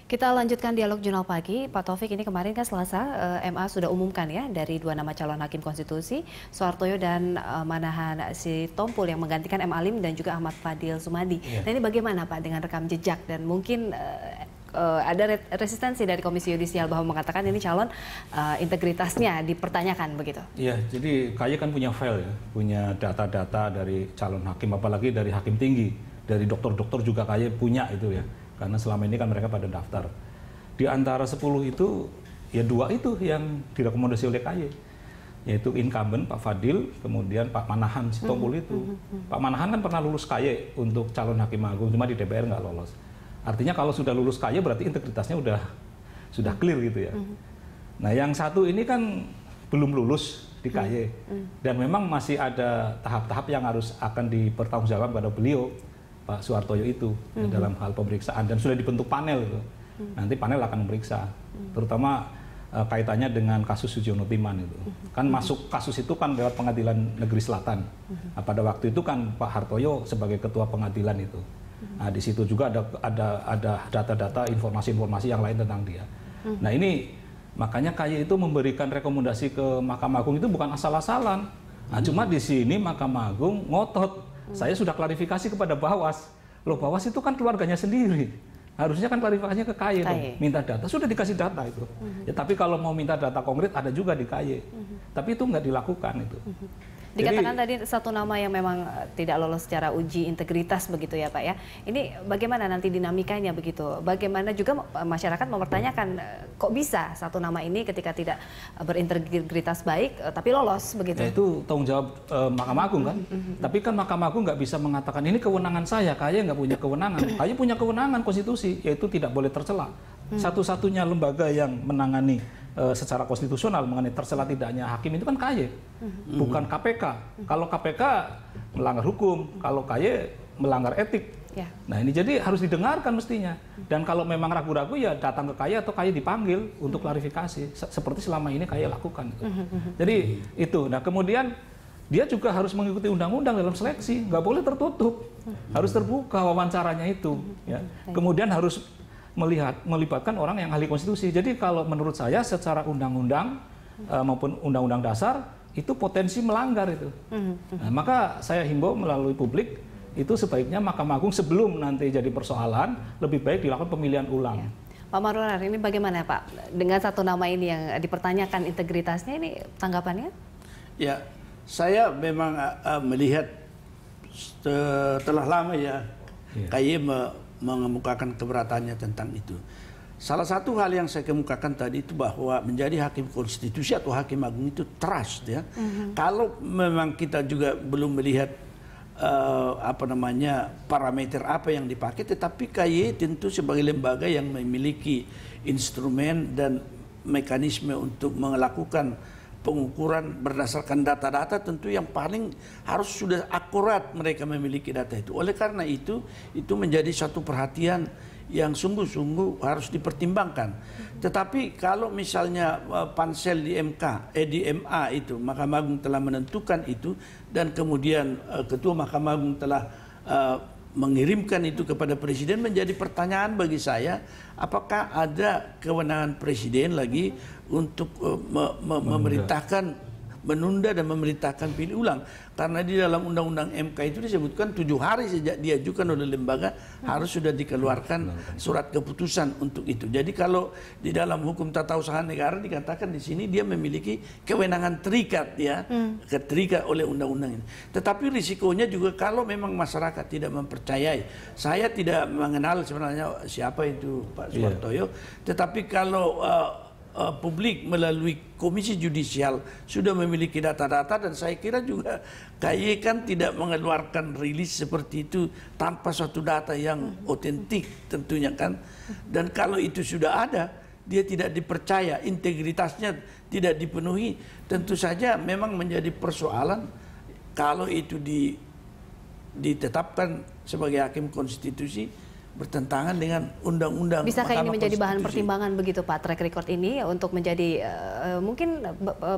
Kita lanjutkan dialog Jurnal Pagi. Pak Taufik, ini kemarin kan Selasa MA sudah umumkan ya dari 2 nama calon hakim konstitusi, Soehartoyo dan Manahan Sitompul yang menggantikan M. Alim dan juga Ahmad Fadil Sumadi. Nah ini bagaimana Pak dengan rekam jejak dan mungkin ada resistensi dari Komisi Yudisial bahwa mengatakan ini calon integritasnya dipertanyakan begitu? Iya, jadi KAY kan punya file ya, punya data-data dari calon hakim, apalagi dari hakim tinggi, dari dokter-dokter juga KAY punya itu ya. Karena selama ini kan mereka pada daftar. Di antara 10 itu, ya 2 itu yang direkomendasi oleh KAY, yaitu incumbent Pak Fadil, kemudian Pak Manahan Sitompul itu. Pak Manahan kan pernah lulus KAY untuk calon hakim agung, cuma di DPR nggak lolos. Artinya kalau sudah lulus KAY berarti integritasnya sudah clear gitu ya. Nah yang satu ini kan belum lulus di KAY, dan memang masih ada tahap-tahap yang akan dipertanggungjawabkan pada beliau, Pak Soehartoyo itu dalam hal pemeriksaan, dan sudah dibentuk panel itu. Nanti panel akan memeriksa, terutama kaitannya dengan kasus Sujono Timan itu. Kan masuk kasus itu kan lewat Pengadilan Negeri Selatan. Nah, pada waktu itu kan Pak Hartoyo sebagai ketua pengadilan itu. Nah, di situ juga ada data-data, informasi-informasi yang lain tentang dia. Nah, ini makanya KAY itu memberikan rekomendasi ke Mahkamah Agung itu bukan asal-asalan. Nah, cuma di sini Mahkamah Agung ngotot. Saya sudah klarifikasi kepada Bawas. Loh, Bawas itu kan keluarganya sendiri. Harusnya kan klarifikasinya ke KAY, minta data. Sudah dikasih data itu. Ya, tapi kalau mau minta data konkret ada juga di KAY. Tapi itu nggak dilakukan itu. Dikatakan tadi satu nama yang memang tidak lolos secara uji integritas begitu ya Pak ya. Ini bagaimana nanti dinamikanya begitu? Bagaimana juga masyarakat mempertanyakan kok bisa satu nama ini ketika tidak berintegritas baik tapi lolos begitu? Ya, itu tanggung jawab Mahkamah Agung kan. Tapi kan Mahkamah Agung nggak bisa mengatakan ini kewenangan saya, KAY nggak punya kewenangan. KAY punya kewenangan konstitusi, yaitu tidak boleh tercela. Satu-satunya lembaga yang menangani secara konstitusional mengenai tercela tidaknya hakim itu kan KAY, bukan KPK. Kalau KPK melanggar hukum, kalau KAY melanggar etik. Ya. Nah ini jadi harus didengarkan mestinya. Dan kalau memang ragu-ragu ya datang ke KAY atau KAY dipanggil untuk klarifikasi, seperti selama ini KAY lakukan. Jadi itu. Nah kemudian dia juga harus mengikuti undang-undang dalam seleksi, nggak boleh tertutup, harus terbuka wawancaranya itu. Ya. Kemudian harus melibatkan orang yang ahli konstitusi. Jadi kalau menurut saya secara undang-undang maupun undang-undang dasar itu potensi melanggar itu. Nah, maka saya himbau melalui publik itu sebaiknya Mahkamah Agung sebelum nanti jadi persoalan lebih baik dilakukan pemilihan ulang. Ya. Pak Marular, ini bagaimana Pak dengan satu nama ini yang dipertanyakan integritasnya, ini tanggapannya? Ya, saya memang melihat setelah lama ya KAY mengemukakan keberatannya tentang itu. Salah satu hal yang saya kemukakan tadi itu bahwa menjadi hakim konstitusi atau hakim agung itu trust ya. Kalau memang kita juga belum melihat parameter apa yang dipakai, tetapi KAY tentu sebagai lembaga yang memiliki instrumen dan mekanisme untuk melakukan pengukuran berdasarkan data-data, tentu yang paling harus sudah akurat mereka memiliki data itu. Oleh karena itu menjadi satu perhatian yang sungguh-sungguh harus dipertimbangkan. Tetapi kalau misalnya pansel di di MA itu, Mahkamah Agung telah menentukan itu, dan kemudian Ketua Mahkamah Agung telah mengirimkan itu kepada Presiden, menjadi pertanyaan bagi saya, apakah ada kewenangan Presiden lagi untuk memerintahkan menunda dan memerintahkan pilih ulang, karena di dalam Undang-Undang MK itu disebutkan 7 hari sejak diajukan oleh lembaga harus sudah dikeluarkan surat keputusan untuk itu. Jadi kalau di dalam hukum tata usaha negara dikatakan di sini dia memiliki kewenangan terikat ya, terikat oleh undang-undang ini. Tetapi risikonya juga kalau memang masyarakat tidak mempercayai, saya tidak mengenal sebenarnya siapa itu Pak Soehartoyo, tetapi kalau publik melalui Komisi Yudisial sudah memiliki data-data, dan saya kira juga KAY kan tidak mengeluarkan rilis seperti itu tanpa suatu data yang otentik tentunya kan. Dan kalau itu sudah ada, dia tidak dipercaya, integritasnya tidak dipenuhi, tentu saja memang menjadi persoalan kalau itu ditetapkan sebagai hakim konstitusi, bertentangan dengan undang-undang. Bisakah ini menjadi bahan Konstitusi. pertimbangan begitu Pak, track record ini untuk menjadi mungkin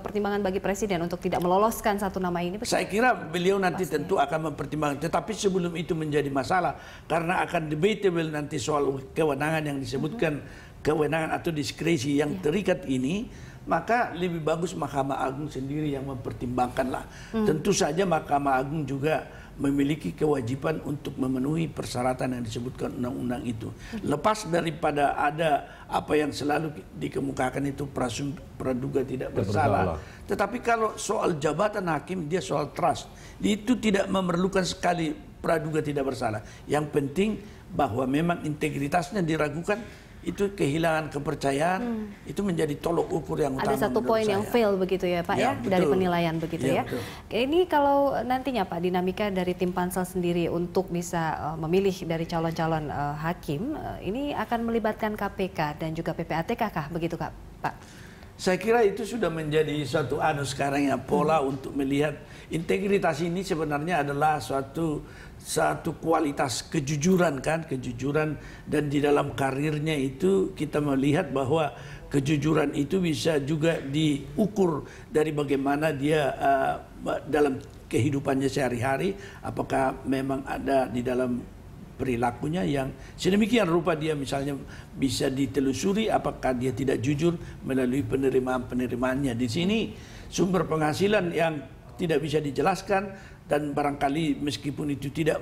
pertimbangan bagi Presiden untuk tidak meloloskan satu nama ini? Saya kira beliau nanti tentu akan mempertimbangkan, tetapi sebelum itu menjadi masalah karena akan debatable nanti soal kewenangan yang disebutkan kewenangan atau diskresi yang terikat ini, maka lebih bagus Mahkamah Agung sendiri yang mempertimbangkanlah. Tentu saja Mahkamah Agung juga memiliki kewajiban untuk memenuhi persyaratan yang disebutkan undang-undang itu. Lepas daripada ada apa yang selalu dikemukakan itu praduga tidak bersalah. Tetapi kalau soal jabatan hakim, dia soal trust. Itu tidak memerlukan sekali praduga tidak bersalah. Yang penting bahwa memang integritasnya diragukan, itu kehilangan kepercayaan, itu menjadi tolok ukur yang utama. Ada satu poin yang fail begitu ya Pak ya, dari penilaian begitu ya. Betul. Ini kalau nantinya Pak, dinamika dari tim pansel sendiri untuk bisa memilih dari calon-calon hakim, ini akan melibatkan KPK dan juga PPATK kah begitu Kak Pak? Saya kira itu sudah menjadi suatu sekarang ya, pola untuk melihat integritas ini sebenarnya adalah satu kualitas kejujuran kan, kejujuran, dan di dalam karirnya itu kita melihat bahwa kejujuran itu bisa juga diukur dari bagaimana dia dalam kehidupannya sehari-hari, apakah memang ada di dalam perilakunya yang sedemikian rupa dia misalnya bisa ditelusuri apakah dia tidak jujur melalui penerimaan-penerimaannya. Di sini sumber penghasilan yang tidak bisa dijelaskan dan barangkali meskipun itu tidak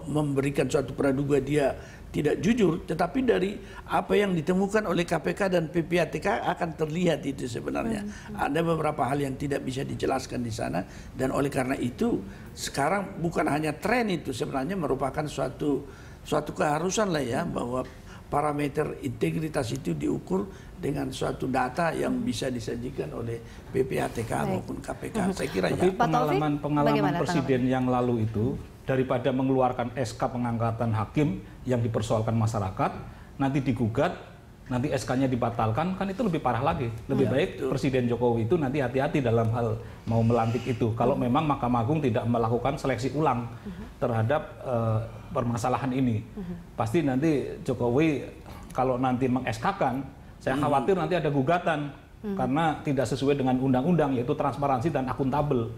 memberikan suatu praduga dia tidak jujur, tetapi dari apa yang ditemukan oleh KPK dan PPATK akan terlihat itu sebenarnya. Ada beberapa hal yang tidak bisa dijelaskan di sana, dan oleh karena itu sekarang bukan hanya tren itu, sebenarnya merupakan suatu keharusan lah ya, bahwa parameter integritas itu diukur dengan suatu data yang bisa disajikan oleh PPATK maupun KPK. Saya kira tapi ya. pengalaman presiden yang lalu itu, daripada mengeluarkan SK pengangkatan hakim yang dipersoalkan masyarakat, nanti digugat, nanti SK-nya dibatalkan, kan itu lebih parah lagi. Lebih baik Presiden Jokowi itu nanti hati-hati dalam hal mau melantik itu. Kalau memang Mahkamah Agung tidak melakukan seleksi ulang terhadap permasalahan ini. Pasti nanti Jokowi kalau nanti meng-SK-kan, saya khawatir nanti ada gugatan. Karena tidak sesuai dengan undang-undang, yaitu transparansi dan akuntabel.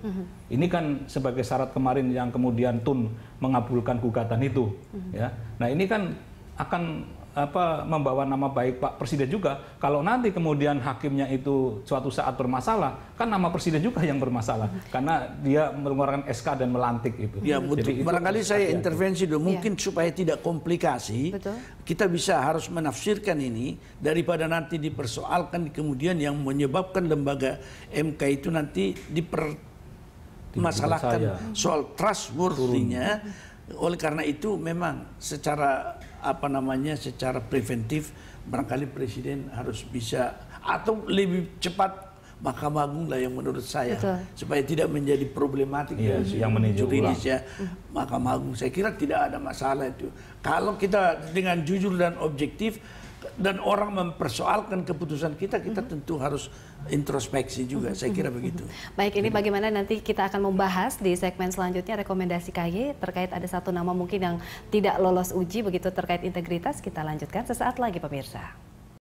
Ini kan sebagai syarat kemarin yang kemudian Tun mengabulkan gugatan itu. Ya. Nah ini kan akan membawa nama baik Pak Presiden juga. Kalau nanti kemudian hakimnya itu suatu saat bermasalah, kan nama Presiden juga yang bermasalah. Karena dia mengeluarkan SK dan melantik itu. Ya, betul. Barangkali saya intervensi dulu, mungkin supaya tidak komplikasi. Betul. Kita bisa harus menafsirkan ini daripada nanti dipersoalkan kemudian yang menyebabkan lembaga MK itu nanti dipermasalahkan soal trustworthy-nya. Oleh karena itu memang secara secara preventif barangkali Presiden harus bisa, atau lebih cepat Mahkamah Agung lah yang menurut saya. Betul. Supaya tidak menjadi problematik yang juridis ya. Mahkamah Agung saya kira tidak ada masalah itu. Kalau kita dengan jujur dan objektif dan orang mempersoalkan keputusan kita tentu harus introspeksi juga. Saya kira begitu. Baik, ini bagaimana nanti kita akan membahas di segmen selanjutnya rekomendasi KY terkait ada satu nama mungkin yang tidak lolos uji begitu terkait integritas. Kita lanjutkan sesaat lagi pemirsa.